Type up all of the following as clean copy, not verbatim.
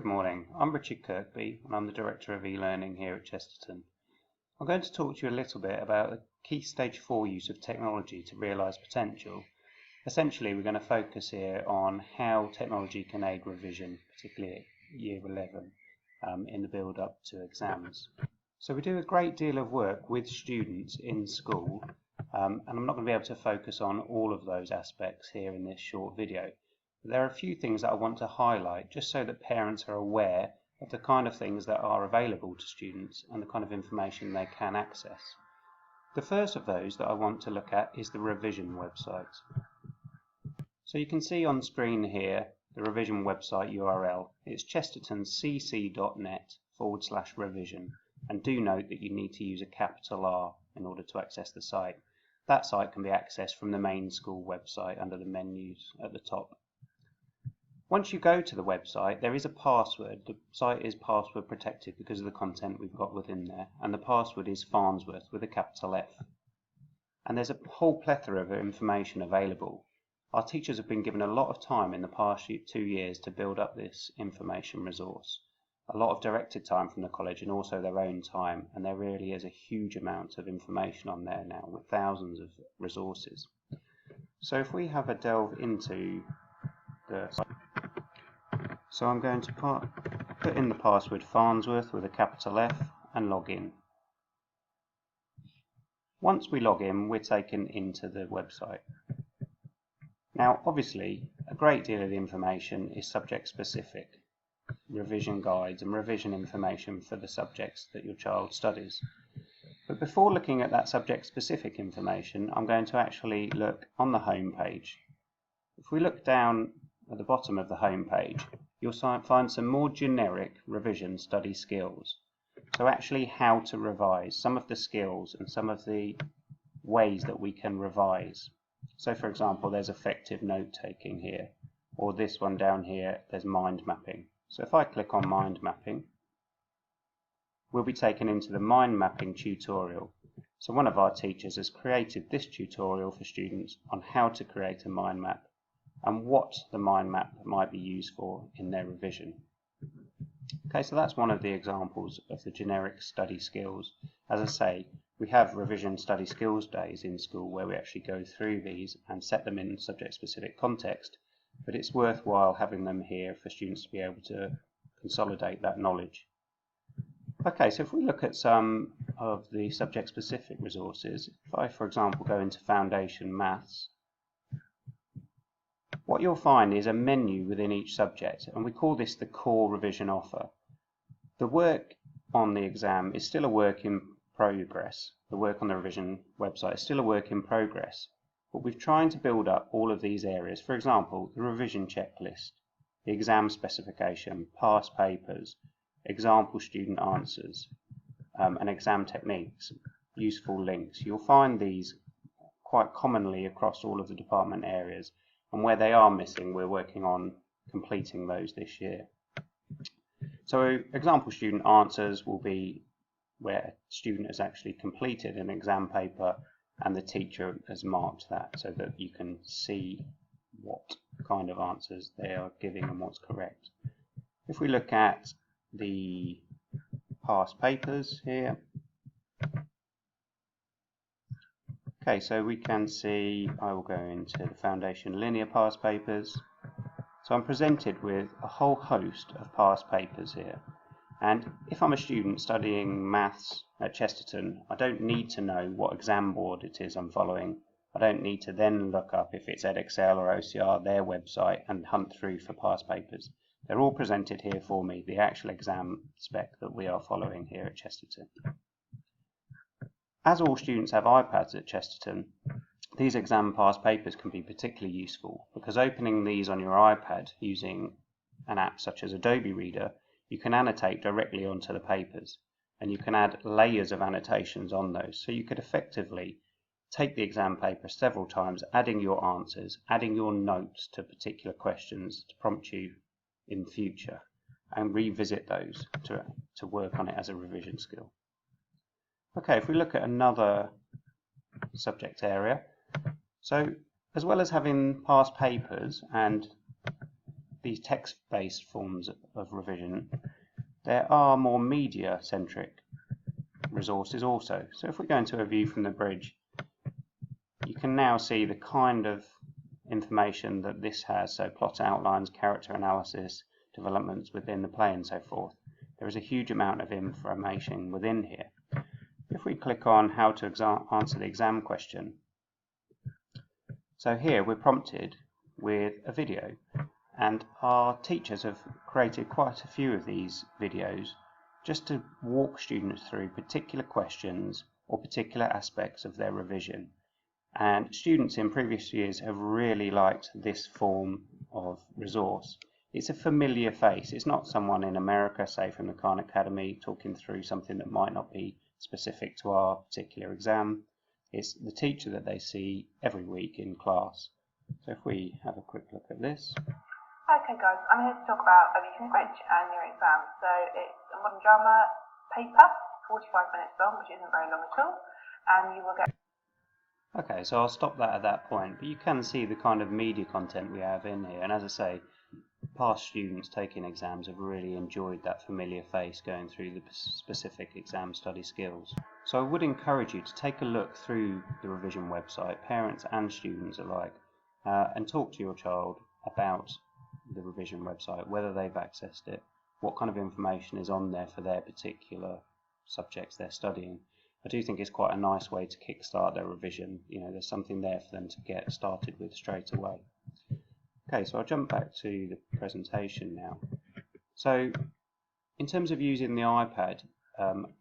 Good morning, I'm Richard Kirkby and I'm the Director of e-learning here at Chesterton. I'm going to talk to you a little bit about the key stage 4 use of technology to realise potential. Essentially we're going to focus here on how technology can aid revision, particularly at Year 11 in the build up to exams. So we do a great deal of work with students in school and I'm not going to be able to focus on all of those aspects here in this short video. There are a few things that I want to highlight just so that parents are aware of the kind of things that are available to students and the kind of information they can access. The first of those that I want to look at is the revision website. So you can see on screen here the revision website URL. It's chestertoncc.net/revision, and do note that you need to use a capital R in order to access the site. That site can be accessed from the main school website under the menus at the top. Once you go to the website, there is a password. The site is password protected because of the content we've got within there, and the password is Farnsworth with a capital F. And there's a whole plethora of information available. Our teachers have been given a lot of time in the past 2 years to build up this information resource. A lot of directed time from the college and also their own time, and there really is a huge amount of information on there now with thousands of resources. So if we have a delve into the site, so I'm going to put in the password Farnsworth with a capital F and log in. Once we log in, we're taken into the website. Now obviously a great deal of the information is subject specific, revision guides and revision information for the subjects that your child studies. But before looking at that subject specific information, I'm going to actually look on the home page. If we look down at the bottom of the home page, you'll find some more generic revision study skills. So actually how to revise, some of the skills and some of the ways that we can revise. So for example, there's effective note taking here, or this one down here, there's mind mapping. So if I click on mind mapping, we'll be taken into the mind mapping tutorial. So one of our teachers has created this tutorial for students on how to create a mind map and what the mind map might be used for in their revision. Okay, so that's one of the examples of the generic study skills. As I say, we have revision study skills days in school where we actually go through these and set them in subject specific context, but it's worthwhile having them here for students to be able to consolidate that knowledge. Okay, so if we look at some of the subject specific resources, if I for example go into Foundation Maths, what you'll find is a menu within each subject, and we call this the core revision offer. The work on the exam is still a work in progress. The work on the revision website is still a work in progress, but we're trying to build up all of these areas. For example, the revision checklist, the exam specification, past papers, example student answers, and exam techniques, useful links. You'll find these quite commonly across all of the department areas. And where they are missing, we're working on completing those this year. So example student answers will be where a student has actually completed an exam paper and the teacher has marked that so that you can see what kind of answers they are giving and what's correct. If we look at the past papers here, okay, so we can see, I will go into the Foundation Linear past papers. So I'm presented with a whole host of past papers here. And if I'm a student studying maths at Chesterton, I don't need to know what exam board it is I'm following. I don't need to then look up if it's Edexcel or OCR, their website, and hunt through for past papers. They're all presented here for me, the actual exam spec that we are following here at Chesterton. As all students have iPads at Chesterton, these exam past papers can be particularly useful because opening these on your iPad using an app such as Adobe Reader, you can annotate directly onto the papers and you can add layers of annotations on those. So you could effectively take the exam paper several times, adding your answers, adding your notes to particular questions to prompt you in future and revisit those to work on it as a revision skill. Okay, if we look at another subject area, so as well as having past papers and these text-based forms of revision, there are more media-centric resources also. So if we go into a view from the bridge, you can now see the kind of information that this has, so plot outlines, character analysis, developments within the play and so forth. There is a huge amount of information within here. If we click on how to answer the exam question, so here we're prompted with a video, and our teachers have created quite a few of these videos just to walk students through particular questions or particular aspects of their revision. And students in previous years have really liked this form of resource. It's a familiar face. It's not someone in America, say from the Khan Academy, talking through something that might not be specific to our particular exam. It's the teacher that they see every week in class. So if we have a quick look at this. Okay guys, I'm here to talk about using the bridge and your exam. So it's a modern drama paper, 45 minutes long, which isn't very long at all, and you will get... Okay, so I'll stop that at that point, but you can see the kind of media content we have in here, and as I say, past students taking exams have really enjoyed that familiar face going through the specific exam study skills. So I would encourage you to take a look through the revision website, parents and students alike, and talk to your child about the revision website, whether they've accessed it, what kind of information is on there for their particular subjects they're studying. I do think it's quite a nice way to kickstart their revision. You know, there's something there for them to get started with straight away. Okay, so I'll jump back to the presentation now. So in terms of using the iPad,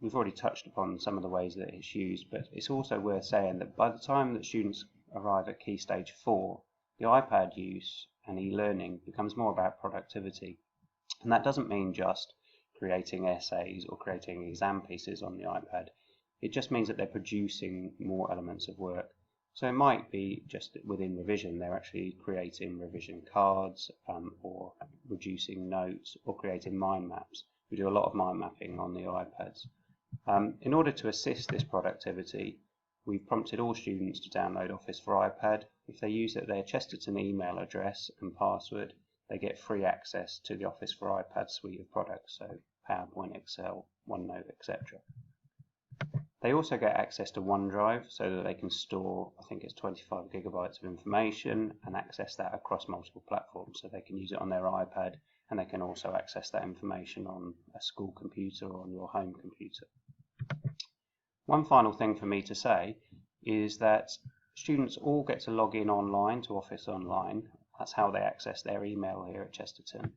we've already touched upon some of the ways that it's used, but it's also worth saying that by the time that students arrive at Key Stage 4, the iPad use and e-learning becomes more about productivity. And that doesn't mean just creating essays or creating exam pieces on the iPad. It just means that they're producing more elements of work. So it might be just within revision, they're actually creating revision cards or reducing notes or creating mind maps. We do a lot of mind mapping on the iPads. In order to assist this productivity, we've prompted all students to download Office for iPad. If they use their Chesterton email address and password, they get free access to the Office for iPad suite of products, so PowerPoint, Excel, OneNote, etc. They also get access to OneDrive so that they can store, I think it's 25 gigabytes of information, and access that across multiple platforms. So they can use it on their iPad, and they can also access that information on a school computer or on your home computer. One final thing for me to say is that students all get to log in online to Office Online. That's how they access their email here at Chesterton.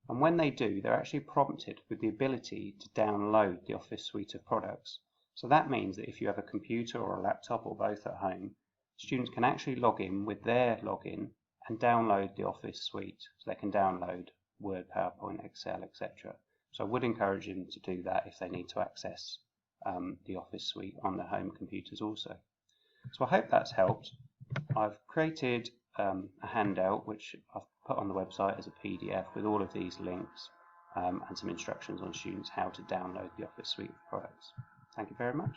And when they do, they're actually prompted with the ability to download the Office suite of products. So that means that if you have a computer or a laptop or both at home, students can actually log in with their login and download the Office suite. So they can download Word, PowerPoint, Excel, etc. So I would encourage them to do that if they need to access the Office suite on their home computers also. So I hope that's helped. I've created a handout which I've put on the website as a PDF with all of these links and some instructions on students how to download the Office suite of products. Thank you very much.